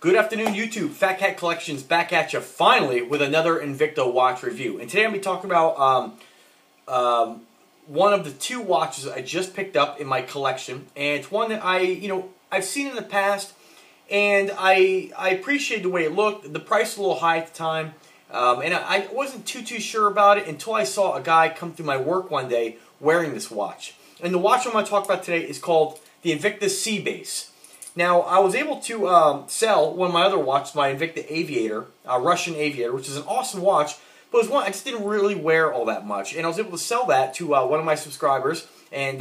Good afternoon, YouTube. Fat Cat Collections back at you finally with another Invicta watch review. And today I'm going to be talking about one of the two watches I just picked up in my collection. And it's one that I've seen in the past, and I appreciate the way it looked. The price was a little high at the time, and I wasn't too sure about it until I saw a guy come through my work one day wearing this watch. And the watch I'm going to talk about today is called the Invicta Sea-Base. Now, I was able to sell one of my other watches, my Invicta Aviator, Russian Aviator, which is an awesome watch, but it was one I just didn't really wear all that much. And I was able to sell that to one of my subscribers and,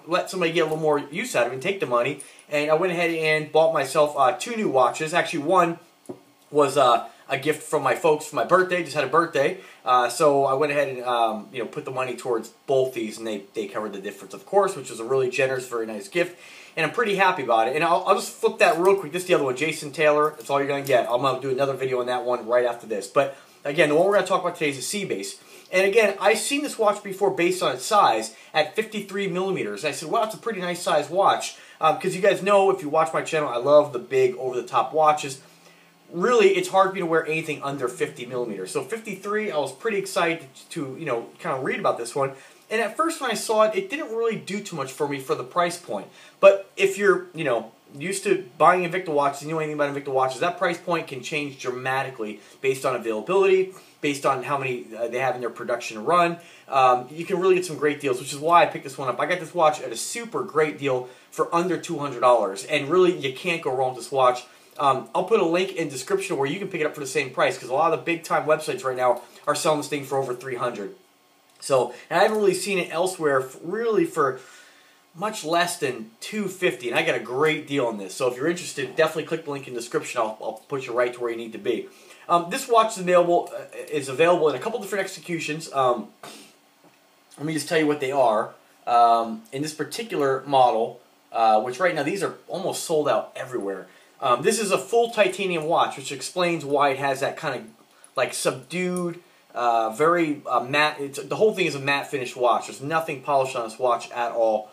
let somebody get a little more use out of it and take the money. And I went ahead and bought myself two new watches. Actually, one was a gift from my folks for my birthday. Just had a birthday. So I went ahead and, put the money towards both these, and they covered the difference, of course, which was a really generous, very nice gift. And I'm pretty happy about it. And I'll just flip that real quick. This is the other one, Jason Taylor. That's all you're going to get. I'm going to do another video on that one right after this. But again, the one we're going to talk about today is the Sea-Base. And again, I've seen this watch before based on its size at 53 millimeters. And I said, wow, it's a pretty nice size watch. Because you guys know, if you watch my channel, I love the big over-the-top watches. Really, it's hard for me to wear anything under 50 millimeters. So 53, I was pretty excited to, kind of read about this one. And at first when I saw it, it didn't really do too much for me for the price point. But if you're, used to buying Invicta watches, and you know anything about Invicta watches, that price point can change dramatically based on availability, based on how many they have in their production run. You can really get some great deals, which is why I picked this one up. I got this watch at a super great deal for under $200. And really, you can't go wrong with this watch. I'll put a link in the description where you can pick it up for the same price, because a lot of the big-time websites right now are selling this thing for over $300. So, and I haven't really seen it elsewhere really for much less than $250, and I got a great deal on this. So if you're interested, definitely click the link in the description. I'll put you right to where you need to be. This watch is available in a couple different executions. Let me just tell you what they are. In this particular model, which right now these are almost sold out everywhere. This is a full titanium watch, which explains why it has that kind of like subdued, very matte. The whole thing is a matte finished watch. There's nothing polished on this watch at all,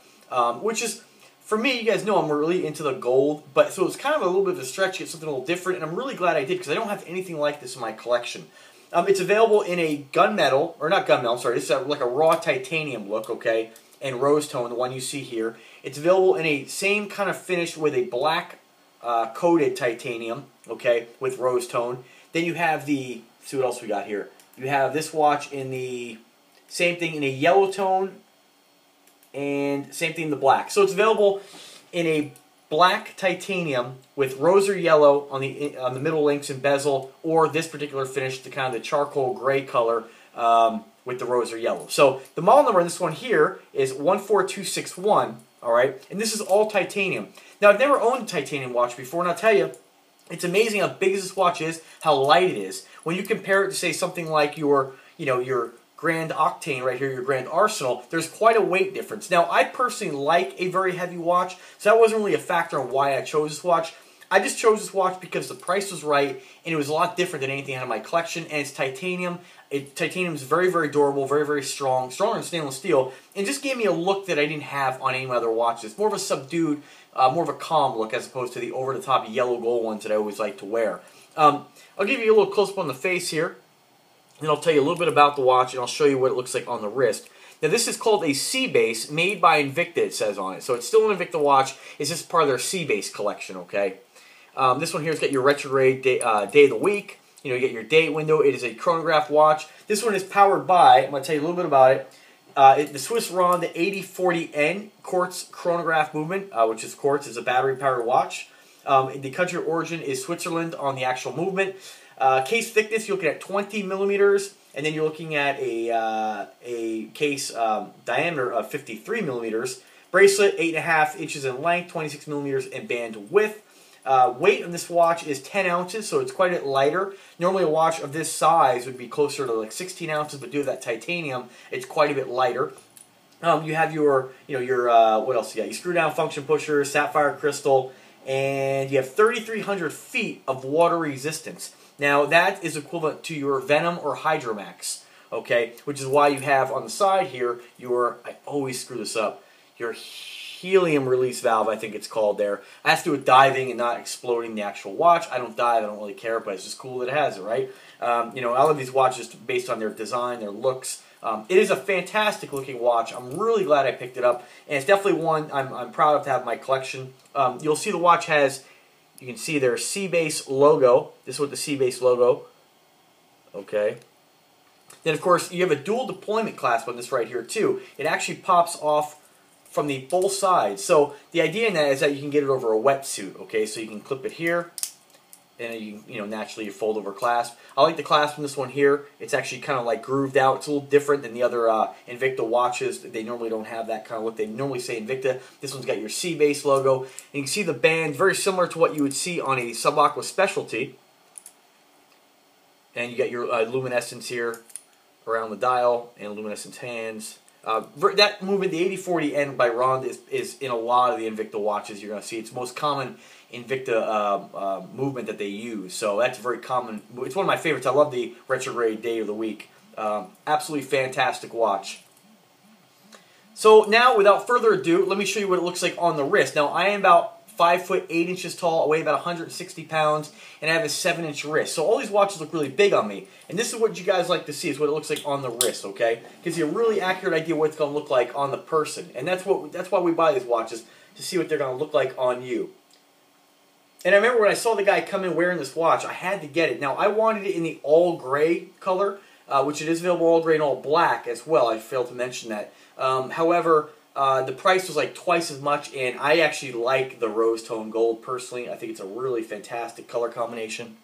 which is, for me, you guys know I'm really into the gold, but so it's kind of a little bit of a stretch to get something a little different, and I'm really glad I did, because I don't have anything like this in my collection. It's available in a gunmetal, or not gunmetal, I'm sorry, it's like a raw titanium look, okay, and rose tone, the one you see here. It's available in a same kind of finish with a black coated titanium, okay, with rose tone. Then you have the, let's see what else we got here. You have this watch in the same thing in a yellow tone, and same thing in the black. So it's available in a black titanium with rosy yellow on the middle links and bezel, or this particular finish, the kind of the charcoal gray color with the rosy yellow. So the model number on this one here is 14261. All right, and this is all titanium. Now, I've never owned a titanium watch before, and I'll tell you, it's amazing how big this watch is, how light it is. When you compare it to, say, something like your Grand Octane right here, your Grand Arsenal, there's quite a weight difference. Now, I personally like a very heavy watch, so that wasn't really a factor on why I chose this watch. I just chose this watch because the price was right, and it was a lot different than anything I had in my collection, and it's titanium. Titanium is very, very durable, very, very strong, stronger than stainless steel, and just gave me a look that I didn't have on any of my other watches. More of a subdued, more of a calm look as opposed to the over-the-top yellow gold ones that I always like to wear. I'll give you a little close-up on the face here, and I'll tell you a little bit about the watch, and I'll show you what it looks like on the wrist. Now, this is called a Sea-Base, made by Invicta, it says on it. So it's still an Invicta watch. It's just part of their Sea-Base collection, okay? This one here has got your retrograde day of the week. You get your date window. It is a chronograph watch. This one is powered by, I'm going to tell you a little bit about it, the Swiss Ron, the 8040N quartz chronograph movement, which is quartz, is a battery-powered watch. The country of origin is Switzerland on the actual movement. Case thickness, you're looking at 20 millimeters, and then you're looking at a case diameter of 53 millimeters. Bracelet, 8.5 inches in length, 26 millimeters in band width. Weight on this watch is 10 ounces, so it's quite a bit lighter. Normally a watch of this size would be closer to like 16 ounces, but due to that titanium, it's quite a bit lighter. You have your, what else you got? Your screw-down function pusher, sapphire crystal, and you have 3,300 feet of water resistance. Now, that is equivalent to your Venom or Hydromax, okay? Which is why you have on the side here your, I always screw this up, your helium release valve, I think it's called there. It has to do with diving and not exploding the actual watch. I don't dive, I don't really care, but it's just cool that it has it, right? You know, I love these watches based on their design, their looks. It is a fantastic looking watch. I'm really glad I picked it up, and it's definitely one I'm proud of to have in my collection. You'll see the watch has, you can see their C-Base logo. This is with the C-Base logo. Okay. Then, of course, you have a dual deployment clasp on this right here, too. It actually pops off from the both sides. So the idea in that is that you can get it over a wetsuit, okay? So you can clip it here, and you know, naturally you fold over clasp. I like the clasp in this one here. It's actually kind of like grooved out. It's a little different than the other Invicta watches. They normally don't have that kind of look. They normally say Invicta. This one's got your C-Base logo. And you can see the band, very similar to what you would see on a Sub-Aqua Specialty. And you got your luminescence here around the dial and luminescence hands. That movement, the 8040N by Rond, is in a lot of the Invicta watches you're going to see. It's the most common Invicta movement that they use. So that's very common. It's one of my favorites. I love the retrograde day of the week. Absolutely fantastic watch. So now, without further ado, let me show you what it looks like on the wrist. Now, I am about 5 foot 8 inches tall, I weigh about 160 pounds, and I have a 7-inch wrist. So all these watches look really big on me. And this is what you guys like to see, is what it looks like on the wrist, okay? Gives you a really accurate idea what it's going to look like on the person. And that's why we buy these watches, to see what they're going to look like on you. And I remember when I saw the guy come in wearing this watch, I had to get it. Now, I wanted it in the all gray color, which it is available all gray and all black as well. I failed to mention that. However, the price was like twice as much, and I actually like the rose tone gold personally. I think it's a really fantastic color combination.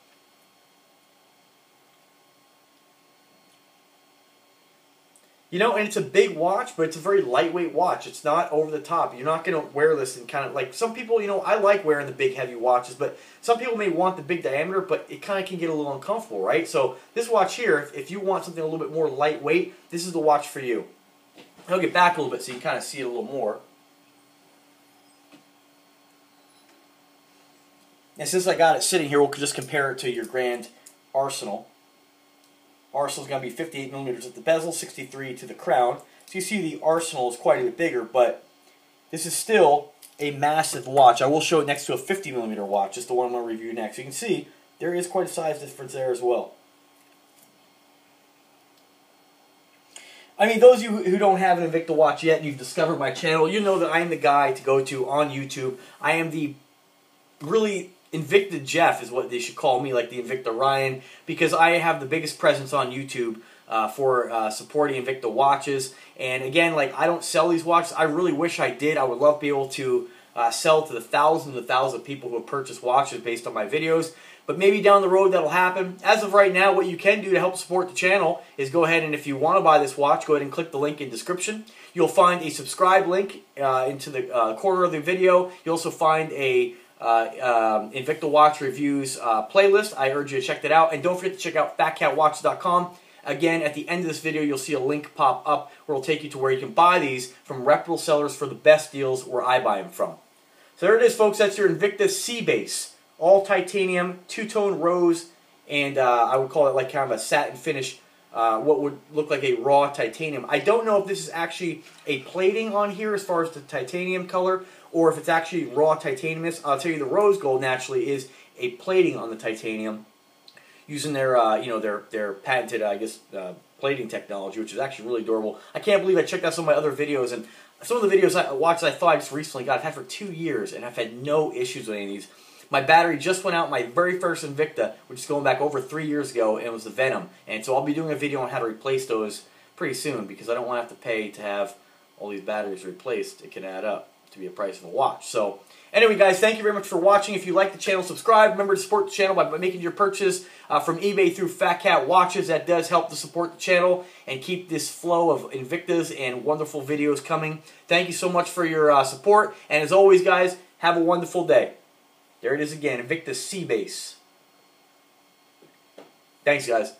You know, and it's a big watch, but it's a very lightweight watch. It's not over the top. You're not going to wear this and kind of like, some people, you know, I like wearing the big heavy watches, but some people may want the big diameter, but it kind of can get a little uncomfortable, right? So this watch here, if you want something a little bit more lightweight, this is the watch for you. I'll get back a little bit so you can kind of see it a little more. And since I got it sitting here, we'll just compare it to your Grand Arsenal. Arsenal's going to be 58 millimeters at the bezel, 63 to the crown. So you see the Arsenal is quite a bit bigger, but this is still a massive watch. I will show it next to a 50 millimeter watch, just the one I'm going to review next. You can see there is quite a size difference there as well. I mean, those of you who don't have an Invicta watch yet and you've discovered my channel, you know that I am the guy to go to on YouTube. I am the really Invicta Jeff is what they should call me, like the Invicta Ryan, because I have the biggest presence on YouTube for supporting Invicta watches. And again, like, I don't sell these watches. I really wish I did. I would love to be able to sell to the thousands of people who have purchased watches based on my videos. But maybe down the road that'll happen. As of right now, what you can do to help support the channel is go ahead and, if you want to buy this watch, go ahead and click the link in the description. You'll find a subscribe link into the corner of the video. You'll also find a Invicta Watch Reviews playlist. I urge you to check that out. And don't forget to check out PHATKATWatches.com. Again, at the end of this video, you'll see a link pop up where it'll take you to where you can buy these from reputable sellers for the best deals where I buy them from. So there it is, folks. That's your Invicta C-Base. All titanium, two-tone rose, and I would call it like kind of a satin finish, what would look like a raw titanium. I don't know if this is actually a plating on here as far as the titanium color, or if it's actually raw titanium. I'll tell you, the rose gold naturally is a plating on the titanium, using their you know, their patented, I guess, plating technology, which is actually really durable. I can't believe I checked out some of my other videos, and some of the videos I watched, I thought I just recently got. I've had for 2 years, and I've had no issues with any of these. My battery just went out, my very first Invicta, which is going back over 3 years ago, and it was the Venom. And so I'll be doing a video on how to replace those pretty soon, because I don't want to have to pay to have all these batteries replaced. It can add up to be a price of a watch. So anyway, guys, thank you very much for watching. If you like the channel, subscribe. Remember to support the channel by making your purchase from eBay through Fat Cat Watches. That does help to support the channel and keep this flow of Invictas and wonderful videos coming. Thank you so much for your support. And as always, guys, have a wonderful day. There it is again, Invicta C-Base. Thanks, guys.